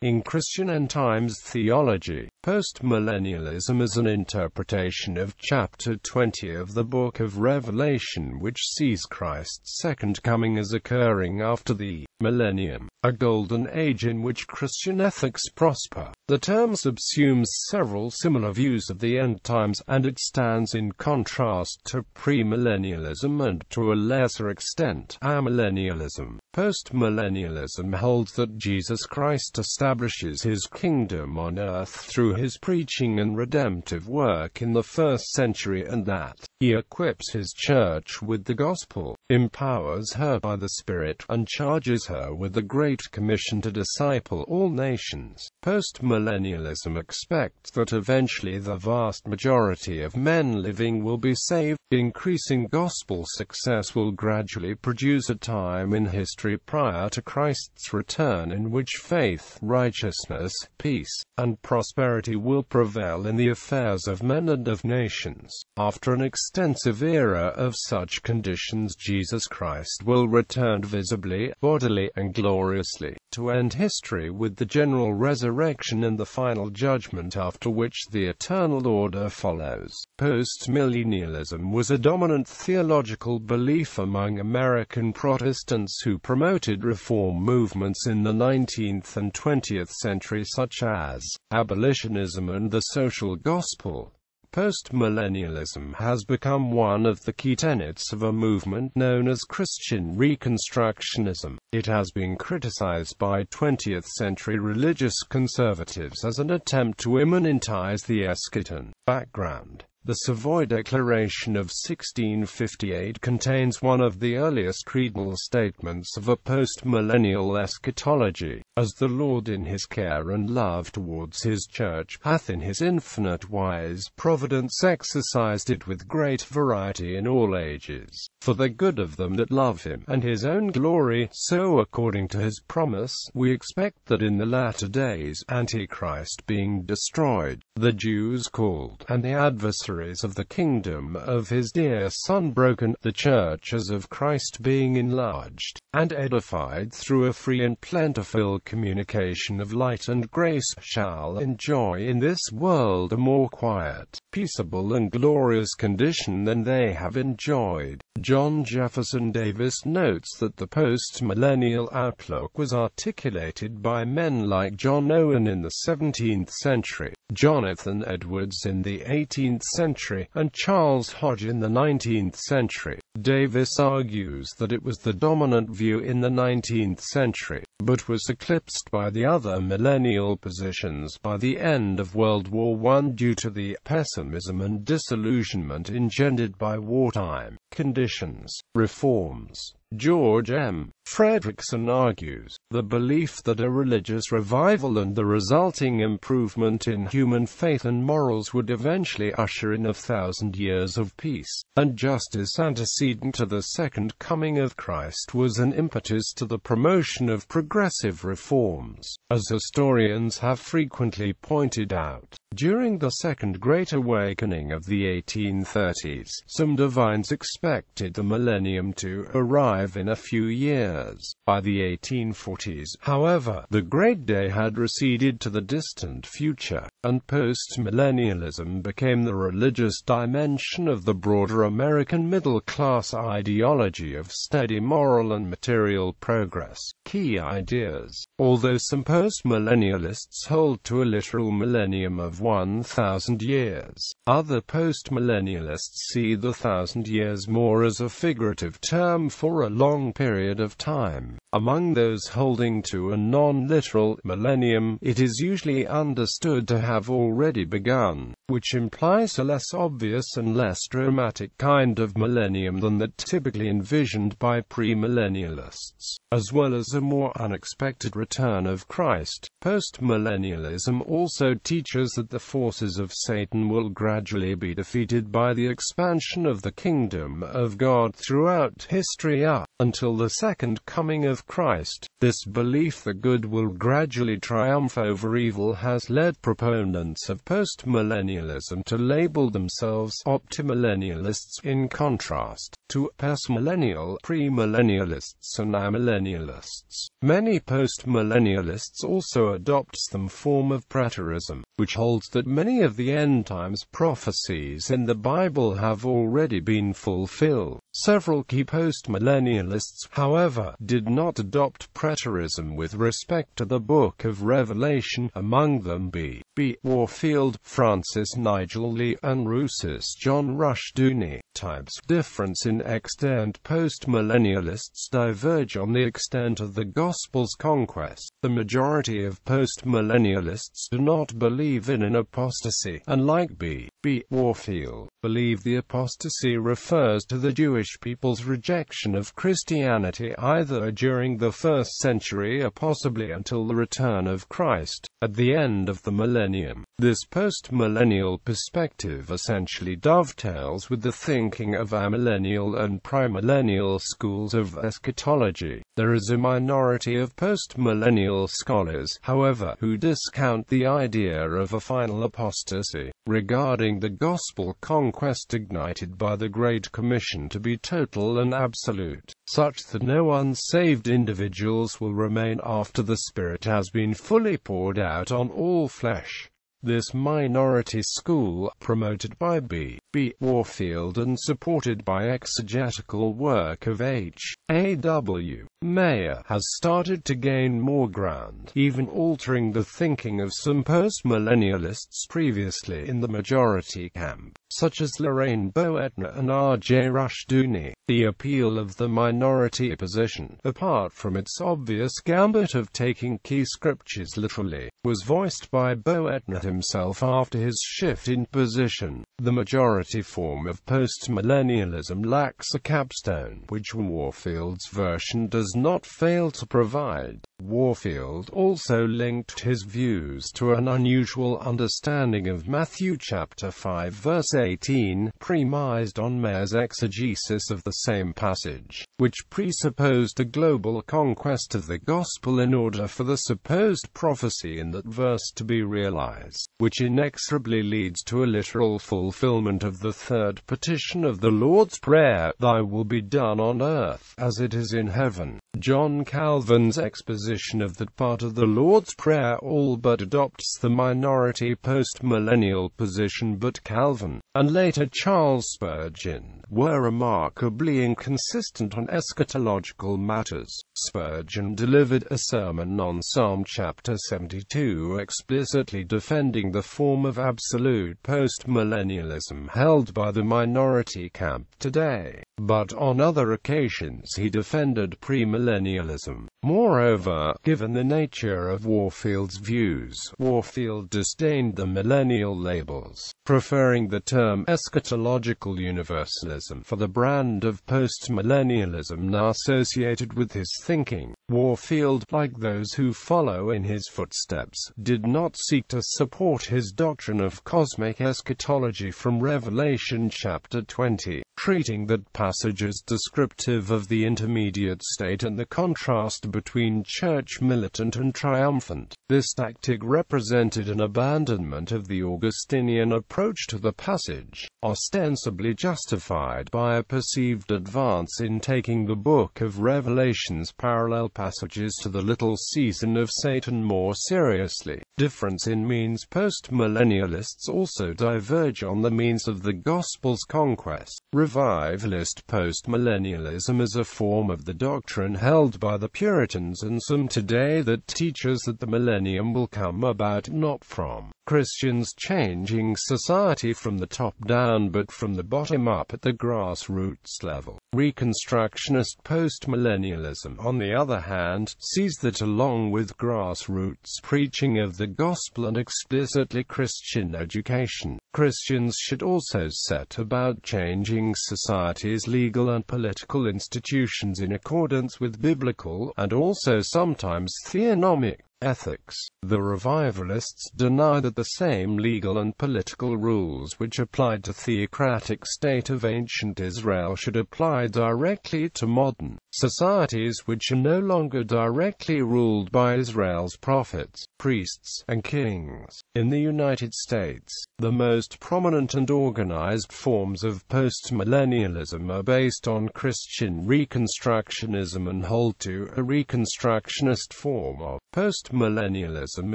In Christian end times theology, postmillennialism is an interpretation of chapter 20 of the book of Revelation, which sees Christ's second coming as occurring after the Millennium, a golden age in which Christian ethics prosper. The term subsumes several similar views of the end times, and it stands in contrast to premillennialism and, to a lesser extent, amillennialism. Postmillennialism holds that Jesus Christ establishes his kingdom on earth through his preaching and redemptive work in the first century, and that he equips his church with the gospel, empowers her by the Spirit, and charges her with the Great Commission to disciple all nations. Postmillennialism expects that eventually the vast majority of men living will be saved. Increasing gospel success will gradually produce a time in history prior to Christ's return in which faith, righteousness, peace, and prosperity will prevail in the affairs of men and of nations. After an extensive era of such conditions, Jesus Christ will return visibly, bodily, and gloriously, to end history with the general resurrection and the final judgment, after which the eternal order follows. Postmillennialism was a dominant theological belief among American Protestants who promoted reform movements in the 19th and 20th century such as abolitionism and the social gospel. Postmillennialism has become one of the key tenets of a movement known as Christian Reconstructionism. It has been criticized by 20th-century religious conservatives as an attempt to immanentize the eschaton. Background: the Savoy Declaration of 1658 contains one of the earliest creedal statements of a postmillennial eschatology. As the Lord in his care and love towards his church hath in his infinite wise providence exercised it with great variety in all ages, for the good of them that love him, and his own glory, so according to his promise, we expect that in the latter days, Antichrist being destroyed, the Jews called, and the adversaries of the kingdom of his dear Son broken, the church as of Christ being enlarged and edified through a free and plentiful communication of light and grace, shall enjoy in this world a more quiet, peaceable and glorious condition than they have enjoyed. John Jefferson Davis notes that the post-millennial outlook was articulated by men like John Owen in the 17th century, Jonathan Edwards in the 18th century, and Charles Hodge in the 19th century. Davis argues that it was the dominant view in the 19th century, but was eclipsed by the other millennial positions by the end of World War I due to the pessimism and disillusionment engendered by wartime conditions. Reforms. George M. Fredrickson argues, the belief that a religious revival and the resulting improvement in human faith and morals would eventually usher in 1,000 years of peace and justice antecedent to the second coming of Christ was an impetus to the promotion of progressive reforms. As historians have frequently pointed out, during the Second Great Awakening of the 1830s, some divines expected the millennium to arrive in a few years. By the 1840s, however, the great day had receded to the distant future, and post-millennialism became the religious dimension of the broader American middle-class ideology of steady moral and material progress. Key ideas. Although some post-millennialists hold to a literal millennium of 1,000 years, other post-millennialists see the 1,000 years more as a figurative term for a long period of time. Among those holding to a non-literal millennium, it is usually understood to have already begun, which implies a less obvious and less dramatic kind of millennium than that typically envisioned by premillennialists, as well as a more unexpected return of Christ. Postmillennialism also teaches that the forces of Satan will gradually be defeated by the expansion of the kingdom of God throughout history until the second coming of Christ. This belief that good will gradually triumph over evil has led proponents of postmillennialism submillennialism to label themselves optimillennialists in contrast to postmillennial, premillennialists and amillennialists. Many postmillennialists also adopt some form of preterism, which holds that many of the end times prophecies in the Bible have already been fulfilled. Several key postmillennialists, however, did not adopt preterism with respect to the Book of Revelation, among them B. Warfield, Francis Nigel Lee, and Rousseau's John Rushdoony. Types. Difference in extent. Postmillennialists diverge on the extent of the Gospel's conquest. The majority of postmillennialists do not believe in an apostasy, and like B. Warfield, believe the apostasy refers to the Jewish people's rejection of Christianity either during the first century or possibly until the return of Christ, at the end of the millennium. This postmillennial perspective essentially dovetails with the thinking of amillennial and premillennial schools of eschatology. There is a minority of postmillennial scholars, however, who discount the idea of a final apostasy, regarding the gospel conquest ignited by the Great Commission to be total and absolute, such that no unsaved individuals will remain after the Spirit has been fully poured out on all flesh. This minority school, promoted by B. Warfield and supported by exegetical work of H.A.W. Mayer, has started to gain more ground, even altering the thinking of some postmillennialists previously in the majority camp, such as Lorraine Boetner and R.J. Rushdoony. The appeal of the minority position, apart from its obvious gambit of taking key scriptures literally, was voiced by Boetner himself after his shift in position. The majority form of postmillennialism lacks a capstone, which Warfield's version does not fail to provide. Warfield also linked his views to an unusual understanding of Matthew chapter 5 verse 18, premised on Mayer's exegesis of the same passage, which presupposed a global conquest of the gospel in order for the supposed prophecy in that verse to be realized, which inexorably leads to a literal fulfillment of the third petition of the Lord's Prayer, "Thy will be done on earth as it is in heaven." John Calvin's exposition of that part of the Lord's Prayer all but adopts the minority postmillennial position, but Calvin, and later Charles Spurgeon, were remarkably inconsistent on eschatological matters. Spurgeon delivered a sermon on Psalm chapter 72 explicitly defending the form of absolute postmillennialism held by the minority camp today, but on other occasions he defended premillennialism. Moreover, given the nature of Warfield's views, Warfield disdained the millennial labels, preferring the term eschatological universalism for the brand of postmillennialism now associated with his thinking. Warfield, like those who follow in his footsteps, did not seek to support his doctrine of cosmic eschatology from Revelation chapter 20, treating that passage as descriptive of the intermediate state and the contrast between church militant and triumphant. This tactic represented an abandonment of the Augustinian approach to the passage, ostensibly justified by a perceived advance in taking the Book of Revelation's parallel passages to the little season of Satan more seriously. Difference in means. Postmillennialists also diverge on the means of the Gospel's conquest. Revivalist postmillennialism is a form of the doctrine held by the Puritans and some today that teaches that the millennium will come about not from Christians changing society from the top down but from the bottom up at the grassroots level. Reconstructionist postmillennialism, on the other hand, sees that along with grassroots preaching of the gospel and explicitly Christian education, Christians should also set about changing society's legal and political institutions in accordance with biblical, and also sometimes theonomic, Ethics. The revivalists deny that the same legal and political rules which applied to the theocratic state of ancient Israel should apply directly to modern societies which are no longer directly ruled by Israel's prophets, priests, and kings. In the United States, the most prominent and organized forms of postmillennialism are based on Christian Reconstructionism and hold to a Reconstructionist form of postmillennialism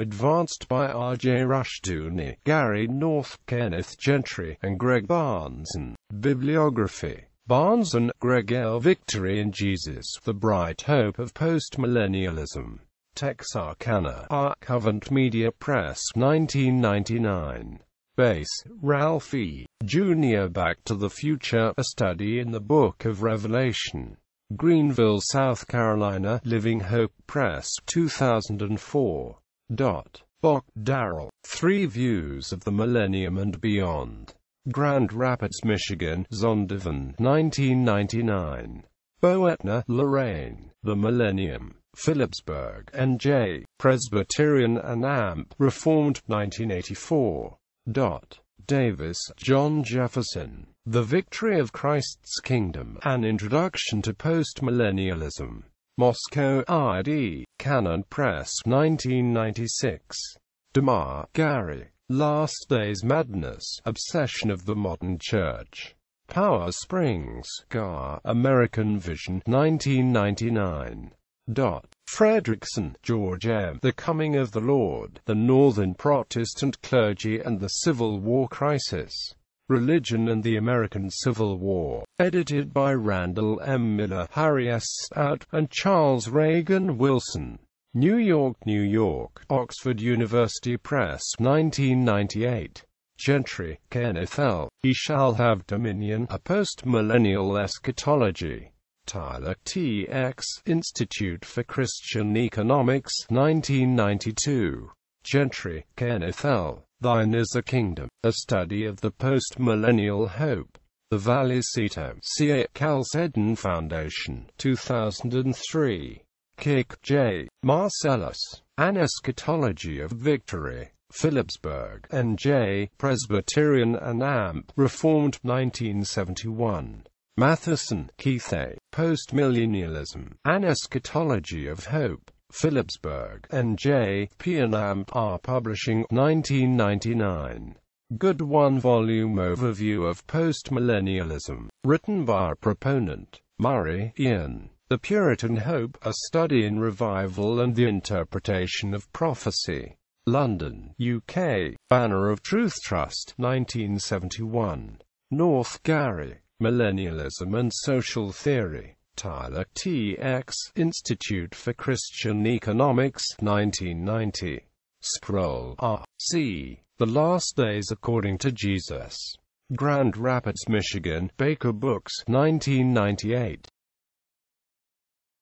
advanced by R.J. Rushdoony, Gary North, Kenneth Gentry, and Greg Barnes. Bibliography. Barnes and Greg L. Victory in Jesus, The Bright Hope of Postmillennialism. Texarkana, Covent Media Press, 1999. Base, Ralph E. Jr. Back to the Future, A Study in the Book of Revelation. Greenville, South Carolina, Living Hope Press, 2004. Bach, Darrell. Three Views of the Millennium and Beyond. Grand Rapids, Michigan, Zondervan, 1999. Boetner, Lorraine. The Millennium. Phillipsburg, N.J. Presbyterian and Amp. Reformed, 1984. Davis, John Jefferson. The Victory of Christ's Kingdom, An Introduction to Postmillennialism. Moscow, I.D. Canon Press, 1996. DeMar, Gary. Last Days Madness, Obsession of the Modern Church. Power Springs, Gar, American Vision, 1999. Fredrickson, George M. The Coming of the Lord, the Northern Protestant Clergy and the Civil War Crisis. Religion and the American Civil War. Edited by Randall M. Miller, Harry S. Stout, and Charles Reagan Wilson. New York, New York, Oxford University Press, 1998. Gentry, Kenneth L. He Shall Have Dominion, A Postmillennial Eschatology. Tyler T. X. Institute for Christian Economics, 1992. Gentry, Kenneth L. Thine is the Kingdom, A Study of the Postmillennial Hope. The Valicito C.A. Chalcedon Foundation, 2003. Kick, J. Marcellus. An Eschatology of Victory. Phillipsburg, N.J. Presbyterian and Amp. Reformed, 1971. Matheson, Keith A. Postmillennialism, An Eschatology of Hope. Phillipsburg, N.J. P and Amp. R. Publishing, 1999. Good one-volume overview of postmillennialism, written by our proponent, Murray, Ian. The Puritan Hope, A Study in Revival and the Interpretation of Prophecy. London, UK. Banner of Truth Trust, 1971. North, Gary. Millennialism and Social Theory. Tyler T. X. Institute for Christian Economics, 1990. Sproul, R. C. The Last Days According to Jesus. Grand Rapids, Michigan, Baker Books, 1998.